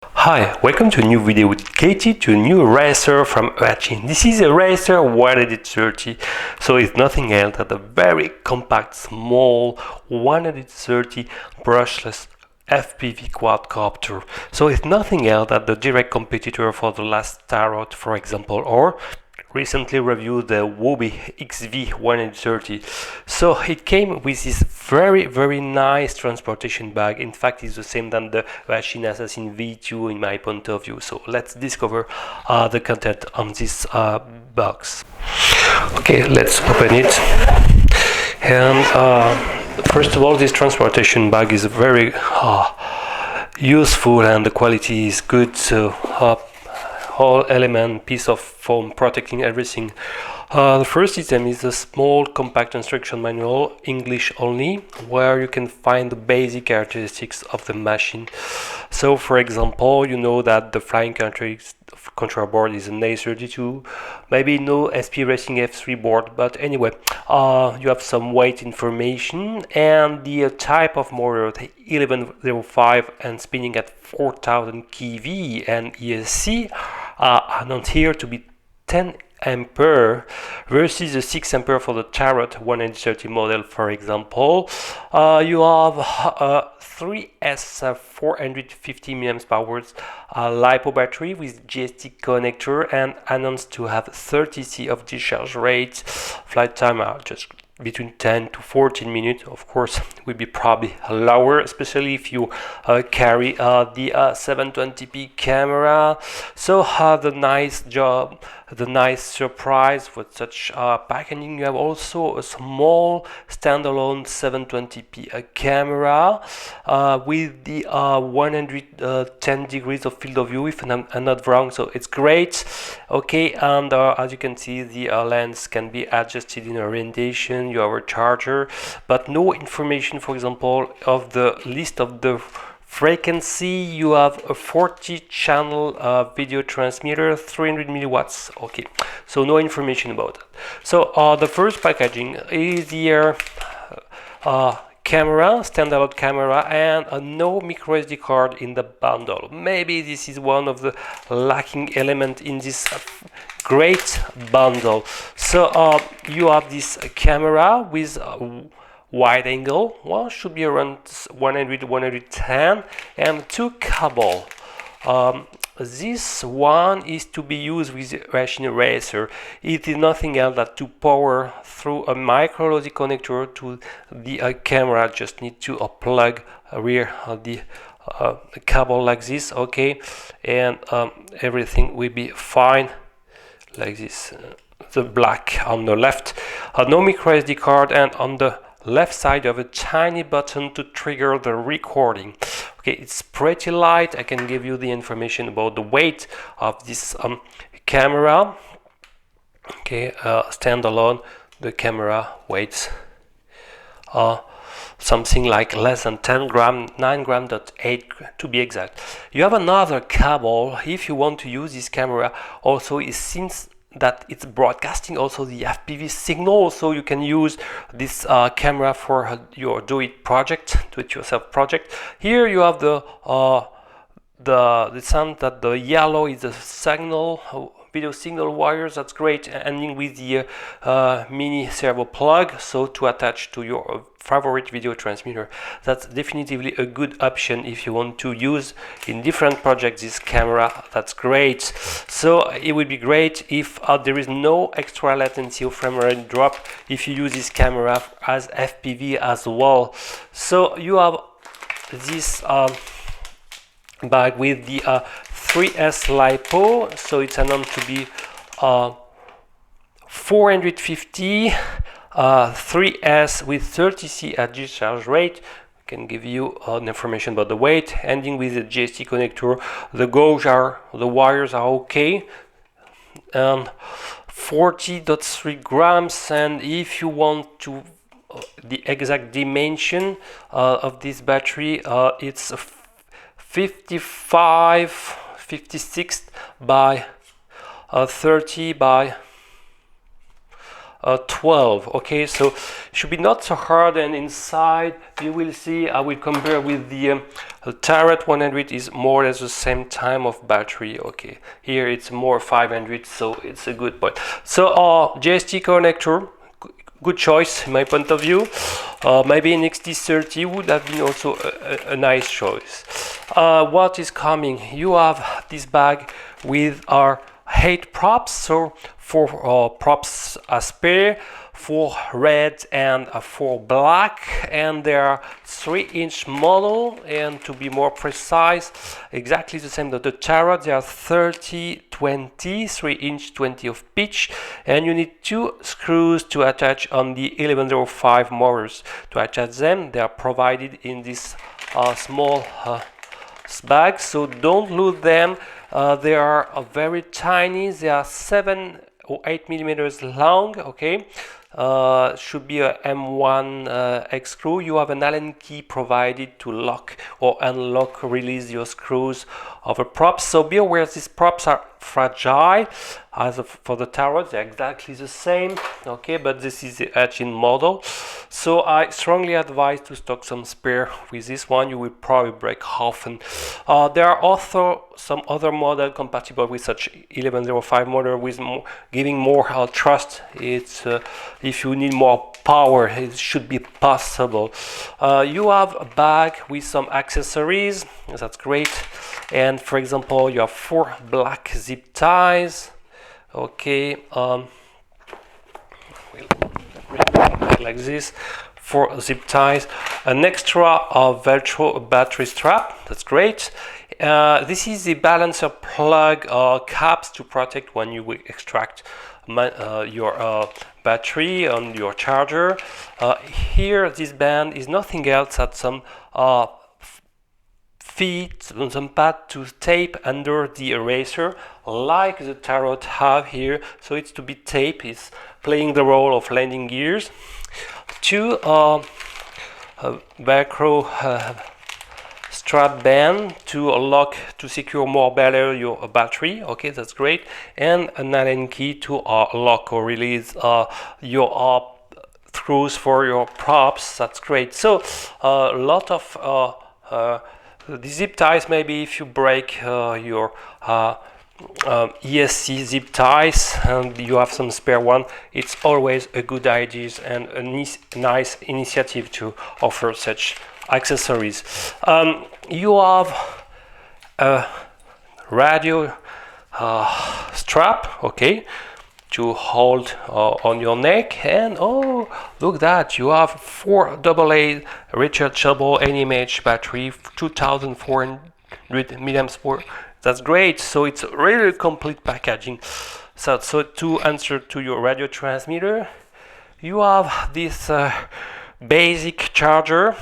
Hi, welcome to a new video with Katie, to a new racer from Eachine. This is a racer 130, so it's nothing else than a very compact, small 130 brushless FPV quadcopter. So it's nothing else than the direct competitor for the last Tarot, for example, or recently reviewed the Wobi XV130. So it came with this very nice transportation bag. In fact, it's the same than the Eachine Assassin V2 in my point of view. So let's discover the content on this box. Okay, let's open it. And first of all, this transportation bag is very useful and the quality is good. So whole element, piece of foam protecting everything. The first item is a small compact instruction manual, English only, where you can find the basic characteristics of the machine. So for example, you know that the flying control board is an A32, maybe no SP Racing F3 board, but anyway, you have some weight information and the type of motor, 1105 and spinning at 4000 kV, and ESC announced here to be 10 ampere versus the 6 ampere for the Tarot 130 model, for example. You have 3S 450 mAh LiPo battery with GST connector and announced to have 30C of discharge rate. Flight time just between 10 to 14 minutes. Of course, will be probably lower, especially if you carry the 720p camera. So the nice job, the nice surprise with such packaging. You have also a small standalone 720p camera with the 110 degrees of field of view, if I'm not wrong. So it's great. Okay, and as you can see, the lens can be adjusted in orientation. You have a charger, but no information, for example, of the list of the frequency. You have a 40 channel video transmitter, 300 milliwatts. Okay, so no information about that. So the first packaging is the camera, standalone camera, and no micro SD card in the bundle. Maybe this is one of the lacking element in this great bundle. So you have this camera with wide angle, well, should be around 100 110, and two cable. This one is to be used with Eachine Racer. It is nothing else than to power through a micro LED connector to the camera. Just need to plug rear the cable like this, okay, and everything will be fine like this. The black on the left, no micro SD card, and on the left side of a tiny button to trigger the recording. Okay, it's pretty light. I can give you the information about the weight of this camera. Okay, standalone, the camera weighs something like less than 10 gram, 9 gram, 8 to be exact. You have another cable if you want to use this camera. Also, it seems that it's broadcasting also the FPV signal, so you can use this camera for your do-it-yourself project. Here you have the sound that the yellow is the signal, video signal wires. That's great, ending with the mini servo plug, so to attach to your favorite video transmitter. That's definitively a good option if you want to use in different projects this camera. That's great. So it would be great if there is no extra latency or frame rate drop if you use this camera as FPV as well. So you have this bag with the 3S LiPo, so it's announced to be 450 3S with 30C at discharge rate. I can give you information about the weight, ending with the GST connector. The wires are okay, and 40.3 grams. And if you want to the exact dimension of this battery, it's 56 by 30 by 12. Okay, so it should be not so hard, and inside you will see, I will compare with the Tarot 100 is more or less the same time of battery. Okay, here it's more 500, so it's a good point. So JST connector, good choice in my point of view. Maybe an XT30 would have been also a nice choice. What is coming? You have this bag with our 8 props, so 4 props as spare, 4 red and 4 black, and they are 3-inch model, and to be more precise, exactly the same as the Tarot. They are 30-20, 3-inch 20 of pitch, and you need 2 screws to attach on the 1105 motors. To attach them, they are provided in this small bag, so don't lose them. They are very tiny. They are 7 or 8 millimeters long. Okay, should be a M1 X screw. You have an Allen key provided to lock or unlock, release your screws of a prop. So be aware these props are fragile. For the Tarot, they're exactly the same. Okay, but this is the Eachine model. So I strongly advise to stock some spare with this one. You will probably break often. There are also some other model compatible with such 1105 motor with giving more thrust. It's if you need more power, it should be possible. You have a bag with some accessories. That's great. And for example, you have 4 black zip ties. Okay, like this, 4 zip ties, an extra Velcro battery strap. That's great. This is the balancer plug caps to protect when you will extract your battery on your charger. Here, this band is nothing else than some feet, some pad to tape under the eraser, like the Tarot have here. So it's to be taped. It's playing the role of landing gears. 2 Velcro strap band to lock, to secure more better your battery. Okay, that's great. And an Allen key to lock or release your screws for your props. That's great. So a lot of the zip ties, maybe if you break your ESC zip ties and you have some spare one, it's always a good idea and a nice initiative to offer such accessories. You have a radio strap, okay, to hold on your neck, and oh, look that you have 4 AA rechargeable NMH battery, 2400 milliamps. That's great. So it's really complete packaging. So to answer to your radio transmitter, you have this basic charger,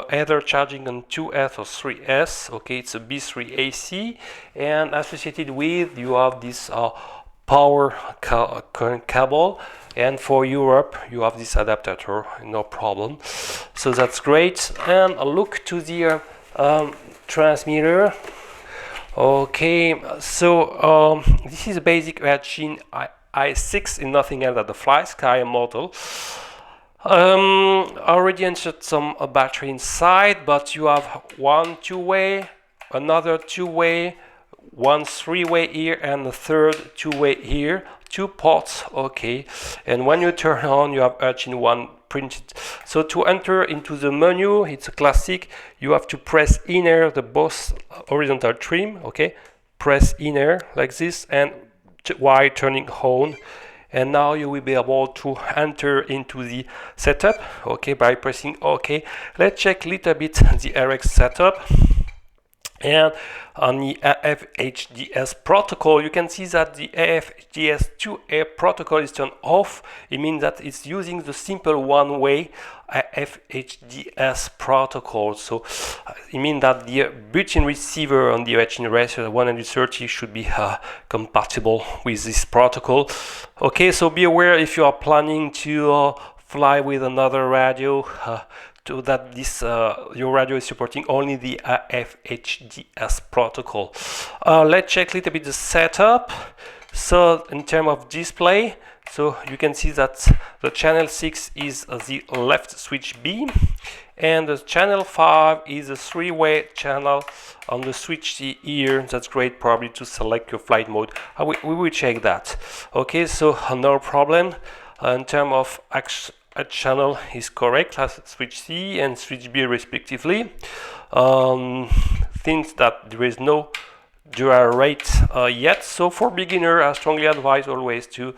either charging on 2S or 3S. Okay, it's a B3 AC, and associated with you have this power current cable, and for Europe you have this adapter, no problem. So that's great. And a look to the transmitter. Okay, so this is a basic Eachine i6 in nothing else than the Fly Sky model. Already inserted some battery inside, but you have 1 2-way, another 2-way, 1 3-way here, and a third 2-way here, 2 ports. Okay, and when you turn on, you have Eachine 1 printed. So to enter into the menu, it's a classic. You have to press inner the both horizontal trim. Okay, press inner like this, and while turning on, and now you will be able to enter into the setup. Okay, by pressing OK. Let's check a little bit the RX setup. And on the AFHDS protocol, you can see that the AFHDS2A protocol is turned off. It means that it's using the simple one-way AFHDS protocol. So it means that the built-in receiver on the Eachine Racer 130 should be compatible with this protocol. Okay, so be aware if you are planning to fly with another radio, to that this your radio is supporting only the AFHDS protocol. Let's check a little bit the setup. So in terms of display, so you can see that the channel 6 is the left switch B, and the channel 5 is a three-way channel on the switch C here. That's great, probably to select your flight mode. We will check that. Okay, so no problem. In terms of a channel is correct, as switch C and switch B respectively. Things that there is no dual rate yet. So for beginner, I strongly advise always to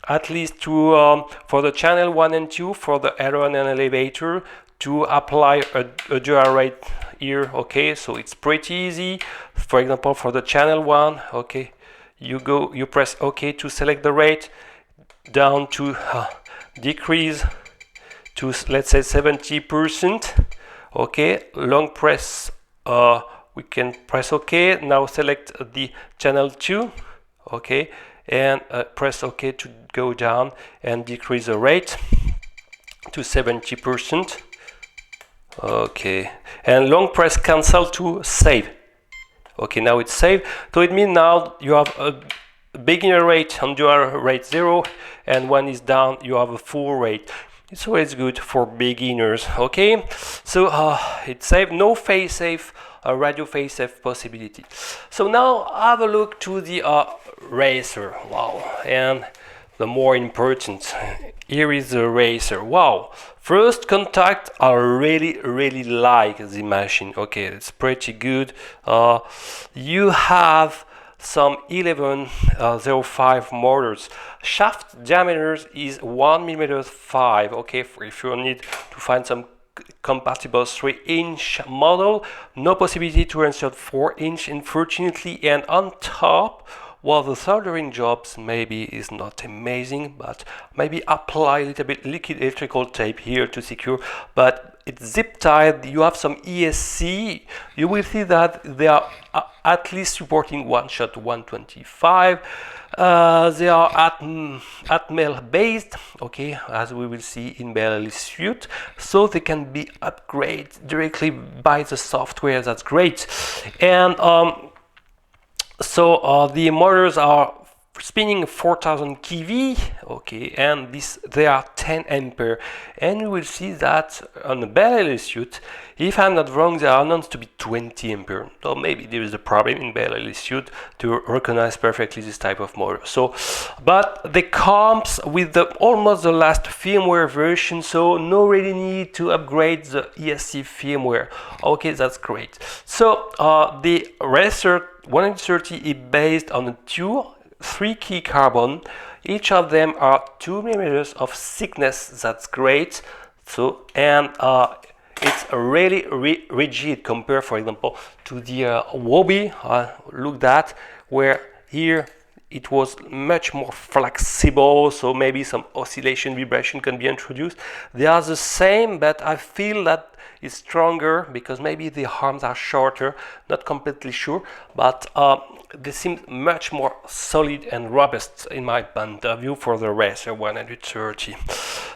at least to for the channel 1 and 2 for the aileron and elevator to apply a dual rate here. Okay, so it's pretty easy. For example, for the channel 1, okay, you press OK to select the rate, down to decrease to, let's say, 70%. Okay, long press, we can press OK. Now select the channel 2, okay, and press OK to go down and decrease the rate to 70%. Okay, and long press cancel to save. Okay, now it's saved. So it means now you have a beginner rate on dual rate 0, and when it's down you have a full rate. It's always good for beginners. Okay, so it's saved. No phase safe, radio phase safe possibility. So now have a look to the racer. Wow, and the more important, here is the racer. Wow, first contact, I really like the machine. Okay, it's pretty good. You have some 1105 motors. Shaft diameters is 1mm 5. Okay, if you need to find some compatible 3-inch model, no possibility to insert 4-inch, unfortunately. And on top, well, the soldering jobs maybe is not amazing, but maybe apply a little bit liquid electrical tape here to secure, but it's zip tied. You have some ESC. You will see that they are at least supporting one shot 125. They are Atmel based, okay, as we will see in Banggood suite, so they can be upgraded directly by the software. That's great. And so the motors are spinning 4000 kV, okay, and they are 10 ampere, and you will see that on the Banggood suite, if I'm not wrong, they are announced to be 20 ampere. So maybe there is a problem in Banggood suite to recognize perfectly this type of motor. So, but they comes with almost the last firmware version, so no really need to upgrade the ESC firmware. Okay, that's great. So the Racer 130 is based on two 3-key carbon. Each of them are 2mm of thickness. That's great. So, and it's really rigid compared, for example, to the Wobby. Look that, where here it was much more flexible, so maybe some oscillation, vibration can be introduced. They are the same, but I feel that it's stronger because maybe the arms are shorter, not completely sure, but they seem much more solid and robust in my point of view for the Racer 130.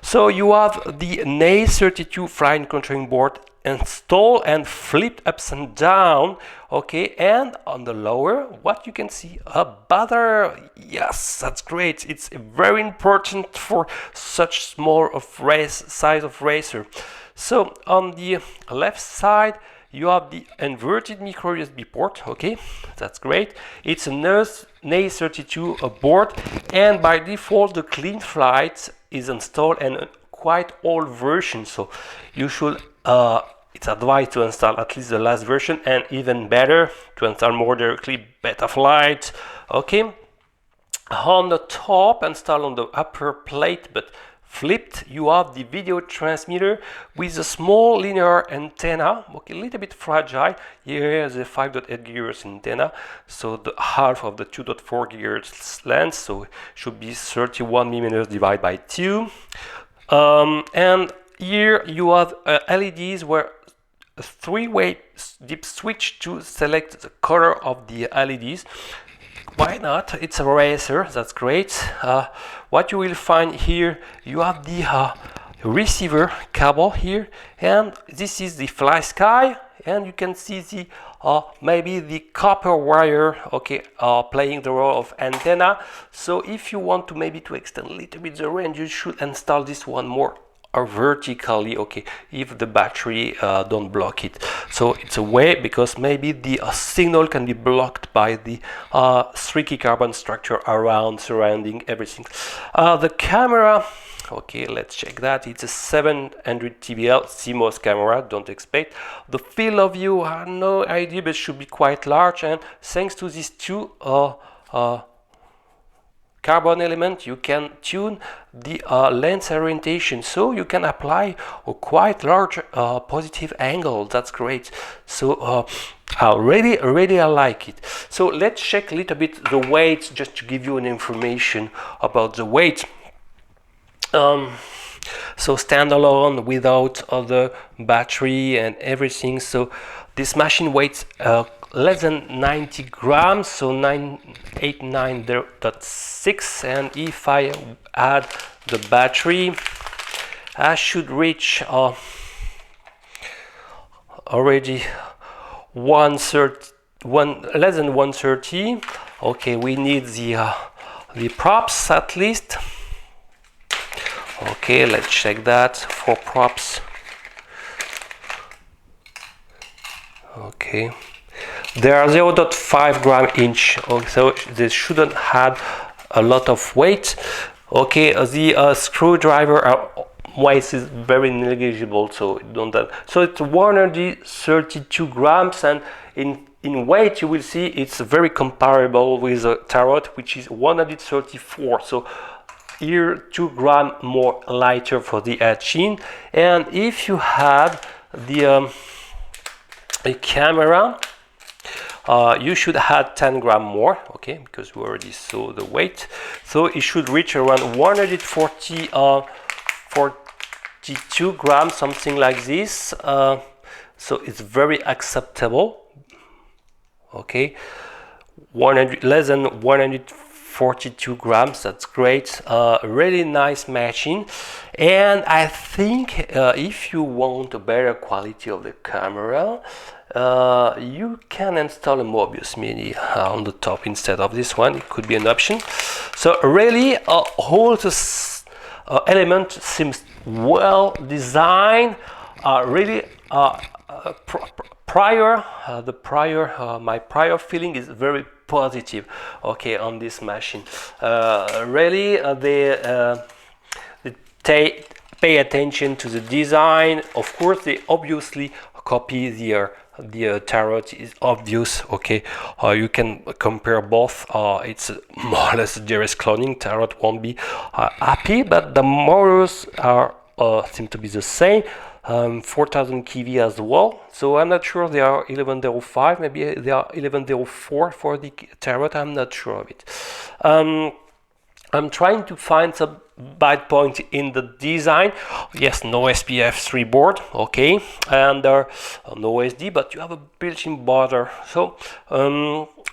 So you have the NA32 flight controlling board installed and flipped ups and down, okay, and on the lower, what you can see, a buzzer. Yes, that's great. It's very important for such small size of racer. So on the left side, you have the inverted micro USB port. Okay, that's great. It's a NA32 board, and by default the Clean Flight is installed, and a quite old version. So you should it's advised to install at least the last version, and even better to install more directly Beta Flight. Okay, on the top, install on the upper plate, but flipped, you have the video transmitter with a small linear antenna, okay, a little bit fragile. Here is a 5.8 GHz antenna, so the half of the 2.4 GHz length, so should be 31 mm divided by 2. And here you have LEDs where a 3-way dip switch to select the color of the LEDs. Why not? It's a Racer, that's great. What you will find here, you have the receiver cable here, and this is the Fly Sky, and you can see the maybe the copper wire, okay, playing the role of antenna. So if you want to maybe to extend a little bit the range, you should install this one more vertically, okay, if the battery don't block it. So it's a way, because maybe the signal can be blocked by the streaky carbon structure around surrounding everything. The camera, okay, let's check that. It's a 700 TBL CMOS camera, don't expect. The field of view, I have no idea, but it should be quite large, and thanks to these two carbon element, you can tune the lens orientation, so you can apply a quite large positive angle. That's great. So really I like it. So let's check a little bit the weight, just to give you an information about the weight. So standalone, without other battery and everything, so this machine weighs less than 90 grams, so 989.6, and if I add the battery, I should reach already less than 130. Okay, we need the props at least. Okay, let's check that for props. Okay, they are 0.5 gram each, so they shouldn't have a lot of weight. Okay, the screwdriver weight is very negligible, so don't have, so it's 132 grams, and in weight you will see it's very comparable with a Tarot, which is 134. So here 2 grams more lighter for the Eachine. And if you have the camera, you should add 10 grams more, okay, because we already saw the weight. So it should reach around 142 grams, something like this. So it's very acceptable. Okay, less than 142 grams, that's great. Really nice machine. And I think if you want a better quality of the camera, you can install a Mobius Mini on the top instead of this one. It could be an option. So really all this element seems well designed. Really my prior feeling is very positive, okay, on this machine. Really they pay attention to the design. Of course, they obviously copy the Tarot, is obvious, okay. You can compare both. It's more or less direct cloning. Tarot won't be happy, but the motors are seem to be the same. 4000 kV as well, so I'm not sure they are 1105, maybe they are 1104 for the Tarot, I'm not sure of it. I'm trying to find some bad point in the design. Yes, no SPF 3 board, okay, and no SD, but you have a built-in border. So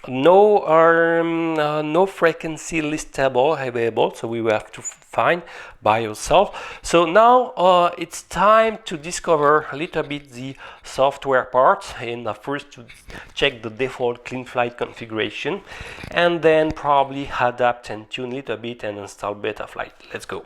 no frequency listable available, so we will have to find by yourself. So now it's time to discover a little bit the software part, and first to check the default CleanFlight configuration, and then probably adapt and tune a little bit and install Betaflight. Let's go.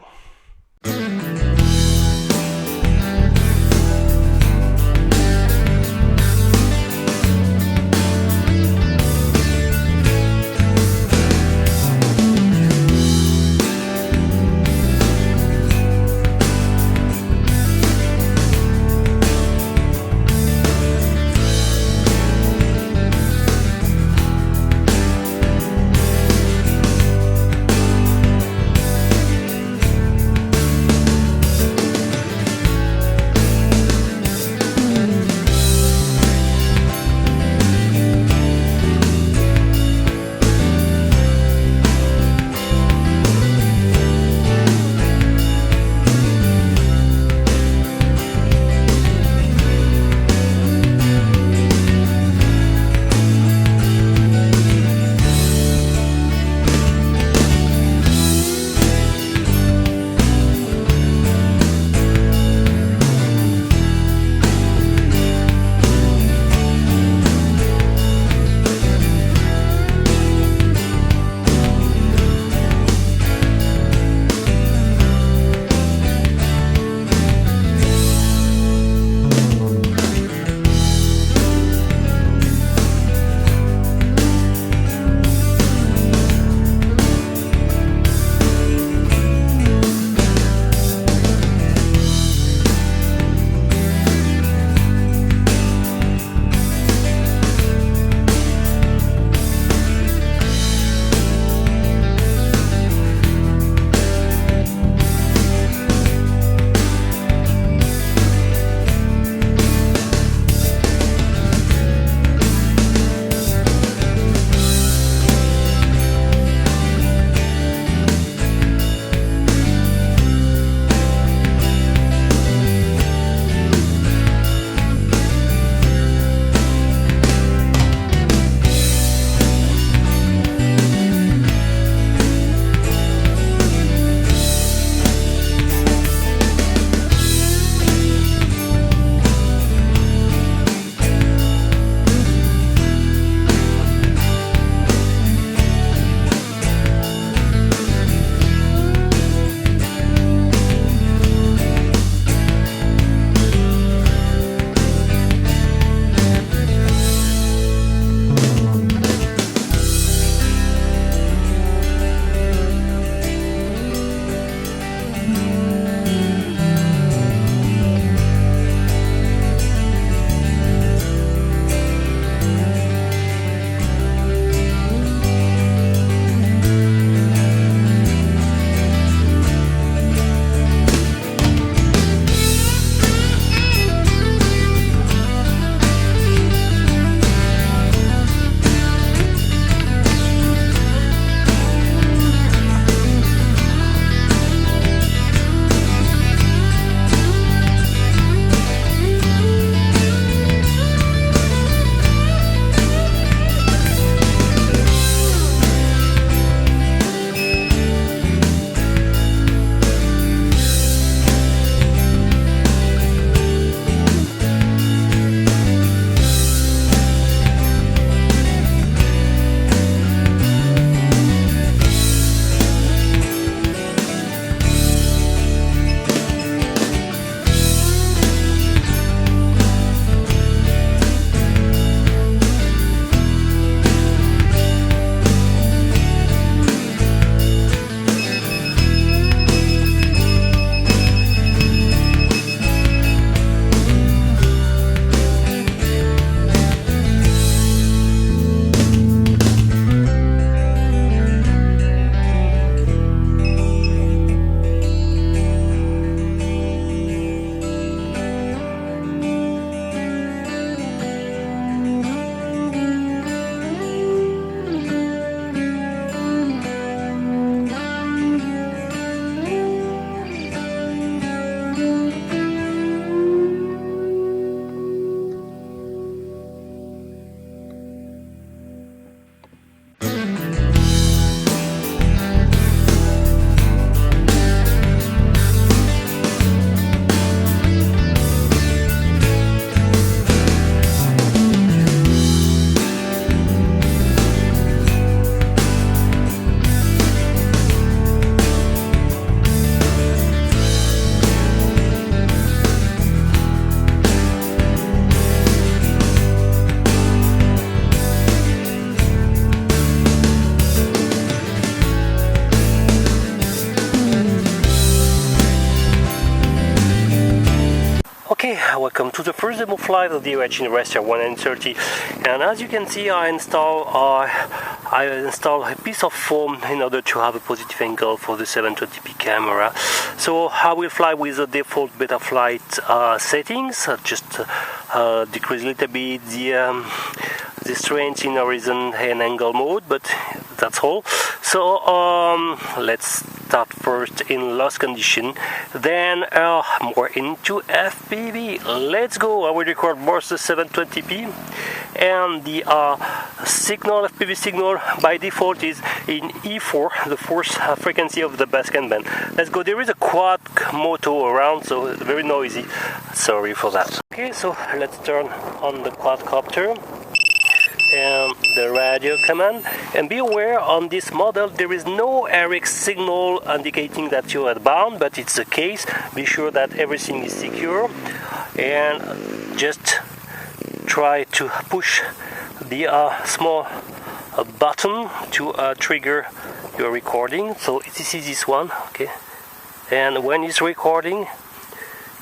welcome to the first demo flight of the Eachine Racer 130. And as you can see, I install a piece of foam in order to have a positive angle for the 720p camera. So I will fly with the default Betaflight settings, just decrease a little bit the strength in horizon and angle mode, but that's all. So let's start first in lost condition, then more into FPV. Let's go. I will record both the 720p and the signal, FPV signal by default is in E4, the fourth frequency of the baseband band. Let's go. There is a quad moto around, so very noisy. Sorry for that. Okay, so let's turn on the quadcopter and the radio command, and be aware on this model there is no RX signal indicating that you are bound, but it's the case. Be sure that everything is secure and just try to push the small button to trigger your recording. So this is this one, okay, and when it's recording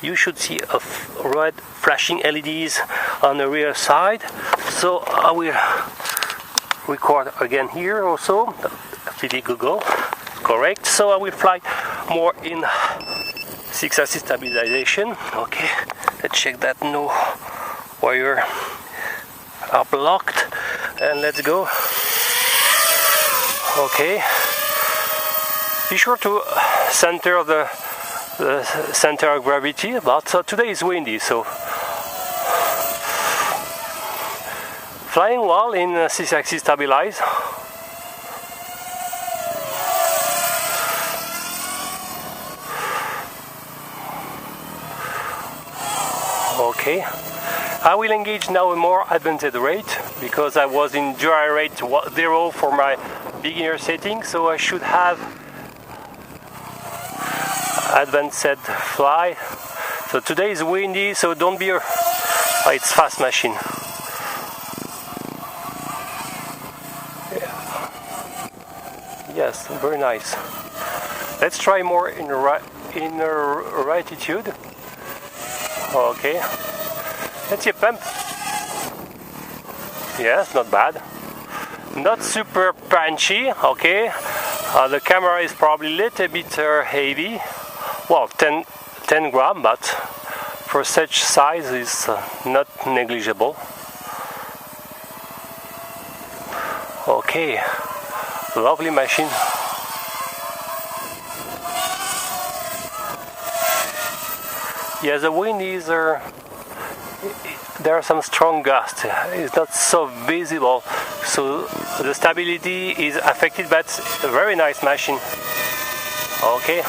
you should see a red flashing LEDs on the rear side. So I will record again here also. FPV Google, correct. So I will fly more in 6-axis stabilization. Okay, let's check that no wire are blocked, and let's go. Okay, be sure to center the center of gravity, but today is windy, so flying well in 6-axis stabilize. Okay, I will engage now a more advanced rate because I was in dry rate 0 for my beginner setting, so I should have advanced fly. So today is windy, so don't be it's fast machine. Yeah. Yes, very nice. Let's try more in altitude. Okay, let's see a pump. Yes, not bad, not super punchy. Okay, the camera is probably a little bit heavy. Well, 10 grams, but for such size is not negligible. Okay, lovely machine. Yeah, the wind is there are some strong gusts. It's not so visible, so the stability is affected, but a very nice machine. Okay.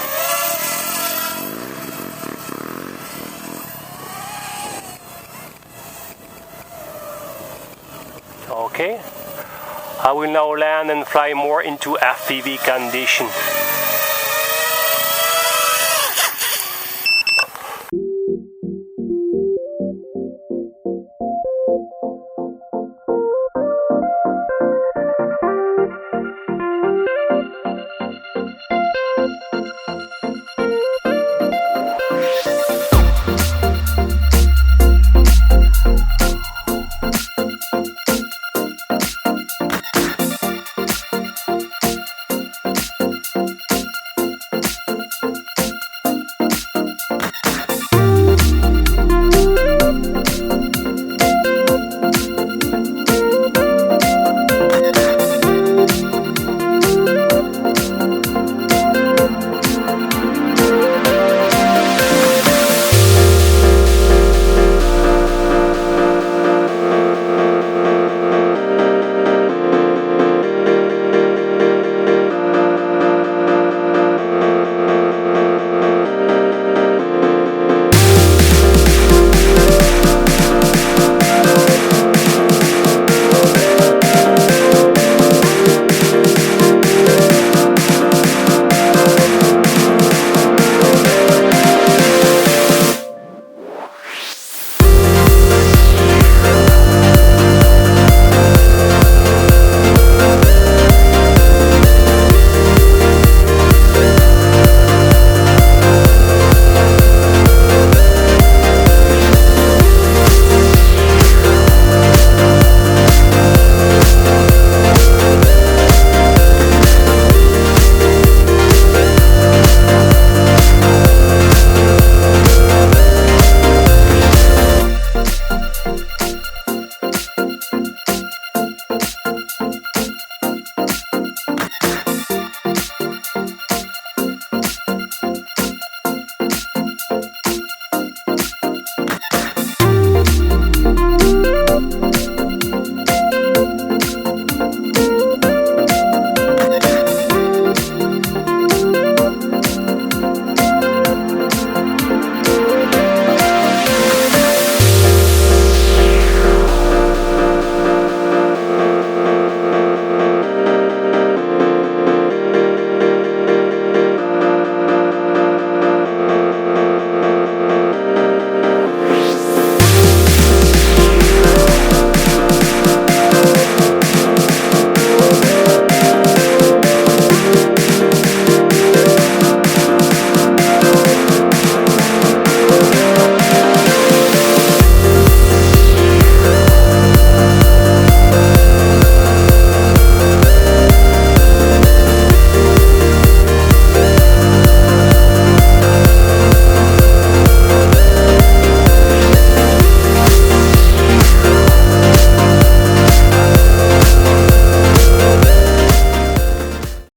Okay, I will now land and fly more into FPV condition.